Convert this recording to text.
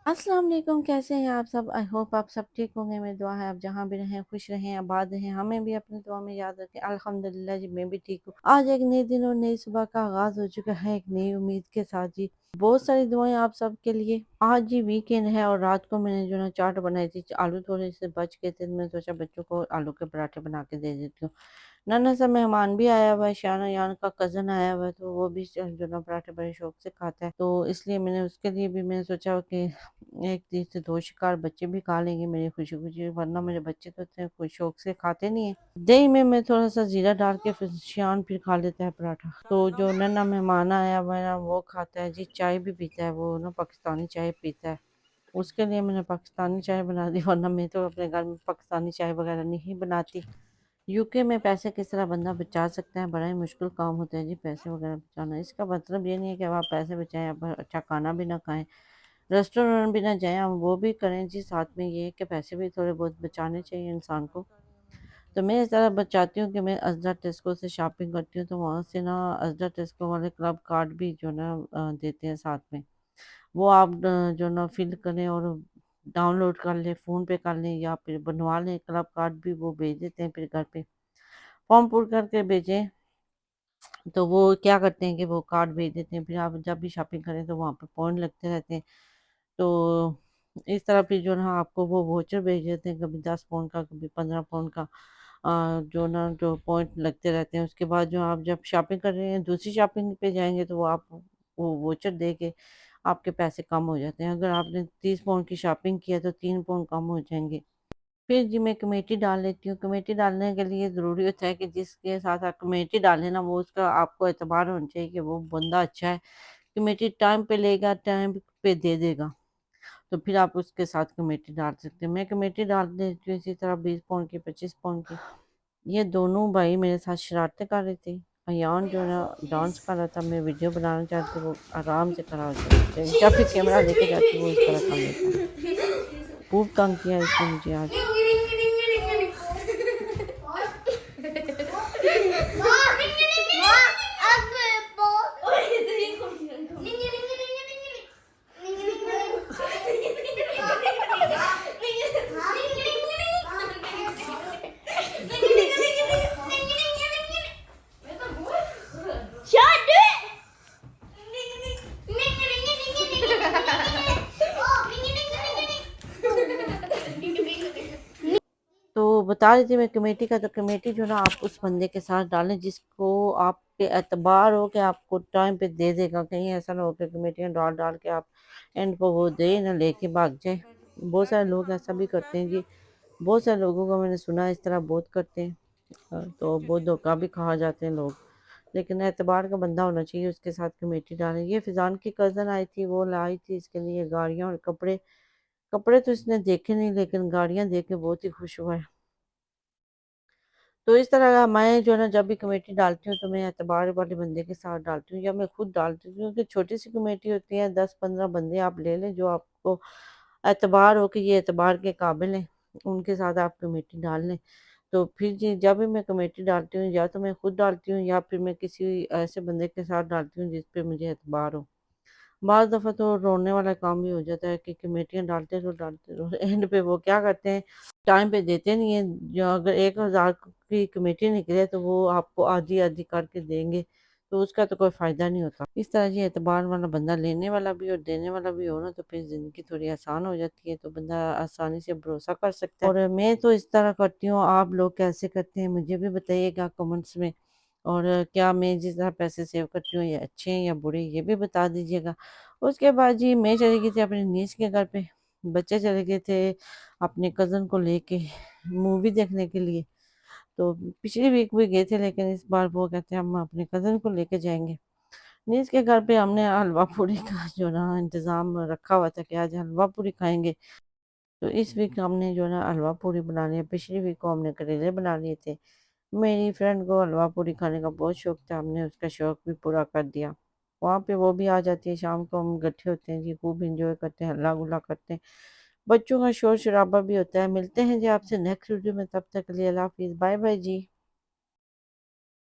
अस्सलाम वालेकुम, कैसे हैं आप सब? आई होप आप सब ठीक होंगे। मेरी दुआ है आप जहाँ भी रहें खुश रहें, आबाद रहें, हमें भी अपनी दुआ में याद रखें। अल्हम्दुलिल्लाह जी, मैं भी ठीक हूँ। आज एक नए दिन और नई सुबह का आगाज हो चुका है, एक नई उम्मीद के साथ जी। बहुत सारी दुआएं आप सब के लिए। आज जी वीकेंड है और रात को मैंने जो ना चाट बनाई थी, आलू थोड़े से बच गए थे तो मैंने सोचा बच्चों को आलू के पराठे बना के दे देती हूँ। नन्हा सा मेहमान भी आया हुआ है, शाना यान का कज़न आया हुआ है, तो वो भी जो ना पराठे बड़े शौक से खाता है, तो इसलिए मैंने उसके लिए भी मैंने सोचा कि एक तीर से दो शिकार, बच्चे भी खा लेंगे मेरी खुशी खुशी, वरना मेरे बच्चे तो इतने कोई शौक से खाते नहीं है। दही में मैं थोड़ा सा जीरा डाल के फिर शान फिर खा लेता है पराठा। तो जो नन्हा मेहमान आया हुआ है ना, वो खाता है जी, चाय भी पीता है, वो ना पाकिस्तानी चाय पीता है। उसके लिए मैंने पाकिस्तानी चाय बना दी, वरना मैं तो अपने घर में पाकिस्तानी चाय वगैरह नहीं बनाती। यूके में पैसे किस तरह बंदा बचा सकता है, बड़ा ही मुश्किल काम होता है जी पैसे वगैरह बचाना। इसका मतलब ये नहीं है कि अब आप पैसे बचाएं, आप अच्छा खाना भी ना खाएं, रेस्टोरेंट भी ना जाएं, हम वो भी करें जी, साथ में ये है कि पैसे भी थोड़े बहुत बचाने चाहिए इंसान को। तो मैं इस तरह बचाती हूँ कि मैं अज़रा टेस्को से शॉपिंग करती हूँ, तो वहाँ से ना अज़रा टेस्को वाले क्लब कार्ड भी जो ना देते हैं साथ में। वो आप जो ना फिल करें और डाउनलोड कर लें, फ़ोन पे कर लें या फिर बनवा लें, क्लब कार्ड भी वो भेज देते हैं फिर घर पे। फॉर्म पूर करके भेजें, तो वो क्या करते हैं कि वो कार्ड भेज देते हैं, फिर आप जब भी शॉपिंग करें तो वहाँ पे पॉइंट लगते रहते हैं। तो इस तरह फिर जो ना आपको वो वोचर भेज देते हैं, कभी 10 पाउंड का, कभी 15 पाउंड का। जो ना जो पॉइंट लगते रहते हैं, उसके बाद जो आप जब शॉपिंग कर रहे हैं, दूसरी शॉपिंग पे जाएंगे, तो वो आप वो वोचर दे के आपके पैसे कम हो जाते हैं। अगर आपने 30 पाउंड की शॉपिंग किया तो 3 पाउंड कम हो जाएंगे। फिर जी मैं कमेटी डाल लेती हूँ। कमेटी डालने के लिए ज़रूरी होता है कि जिसके साथ आप कमेटी डालें ना, वो उसका आपको एतबार होना चाहिए कि वो बंदा अच्छा है, कमेटी टाइम पे लेगा, टाइम पे दे देगा, तो फिर आप उसके साथ कमेटी डाल सकते हैं। मैं कमेटी डाल देती हूँ इसी तरह 20 पाउंड की, 25 पाउंड की। ये दोनों भाई मेरे साथ शरारतें कर रहे थे। अयान जो है ना डांस कर रहा था, मैं वीडियो बनाना चाहती, वो आराम से खड़ा हो जाता है, जब भी कैमरा लेके जाती वो इस तरह कर लेता है। खूब तंग किया इसने मुझे आज। तो बता रही थी मैं कमेटी का, तो कमेटी जो ना आप उस बंदे के साथ डालें जिसको आपके एतबार हो कि आपको टाइम पे दे देगा। कहीं ऐसा ना हो कि कमेटियाँ डाल डाल के आप एंड पर वो दे ना लेके भाग जाए। बहुत सारे लोग ऐसा भी करते हैं जी, बहुत सारे लोगों का मैंने सुना है इस तरह बहुत करते हैं। तो बहुत धोखा भी खा जाते हैं लोग। लेकिन एतबार का बंदा होना चाहिए, उसके साथ कमेटी डालें। ये फिजान की कज़न आई थी, वो लाई थी इसके लिए गाड़ियाँ और कपड़े। कपड़े तो इसने देखे नहीं, लेकिन गाड़ियाँ देख के बहुत ही खुश हुआ है। तो इस तरह का मैं जो है ना जब भी कमेटी डालती हूँ, तो मैं एतबार वाले बंदे के साथ डालती हूँ, या मैं खुद डालती हूँ, क्योंकि छोटी सी कमेटी होती है, 10-15 बंदे आप ले लें जो आपको एतबार हो कि ये एतबार के काबिल हैं, उनके साथ आप कमेटी डाल लें। तो फिर जी जब भी मैं कमेटी डालती हूँ, या तो मैं खुद डालती हूँ या फिर मैं किसी ऐसे बंदे के साथ डालती हूँ जिस पे मुझे एतबार हो। बाज़ दफ़ा तो रोने वाला काम भी हो जाता है कि कमेटियाँ डालते रहो एंड पे वो क्या करते हैं, टाइम पे देते नहीं हैं। जो अगर 1000 की कमेटी निकले तो वो आपको आधी-आधी करके देंगे, तो उसका तो कोई फ़ायदा नहीं होता। इस तरह ये एतबार वाला बंदा लेने वाला भी और देने वाला भी हो ना, तो फिर ज़िंदगी थोड़ी आसान हो जाती है, तो बंदा आसानी से भरोसा कर सकता है। और मैं तो इस तरह करती हूँ, आप लोग कैसे करते हैं मुझे भी बताइएगा कमेंट्स में। और क्या मैं जिस तरह पैसे सेव करती हूँ ये अच्छे हैं या बुरे, ये भी बता दीजिएगा। उसके बाद जी मैं चली गई थी अपनी नीस के घर पे, बच्चे चले गए थे अपने कज़न को लेके मूवी देखने के लिए। तो पिछली वीक भी गए थे, लेकिन इस बार वो कहते हैं हम अपने कज़न को लेके जाएंगे। नीस के घर पे हमने हलवा पूरी का जो ना इंतज़ाम रखा हुआ था कि आज हलवा पूरी खाएंगे। तो इस वीक हमने जो ना हलवा पूरी बना लिया, पिछली वीक को हमने करेले बना लिए थे। मेरी फ्रेंड को हलवा पूरी खाने का बहुत शौक था, हमने उसका शौक भी पूरा कर दिया। वहाँ पे वो भी आ जाती है, शाम को हम इकट्ठे होते हैं जी, खूब इंजॉय करते हैं, हल्ला गुल्ला करते हैं। बच्चों का शोर शराबा भी होता है। मिलते हैं जी आपसे नेक्स्ट वीडियो में, तब तक के लिए अल्लाह हाफिज़, बाय बाय जी।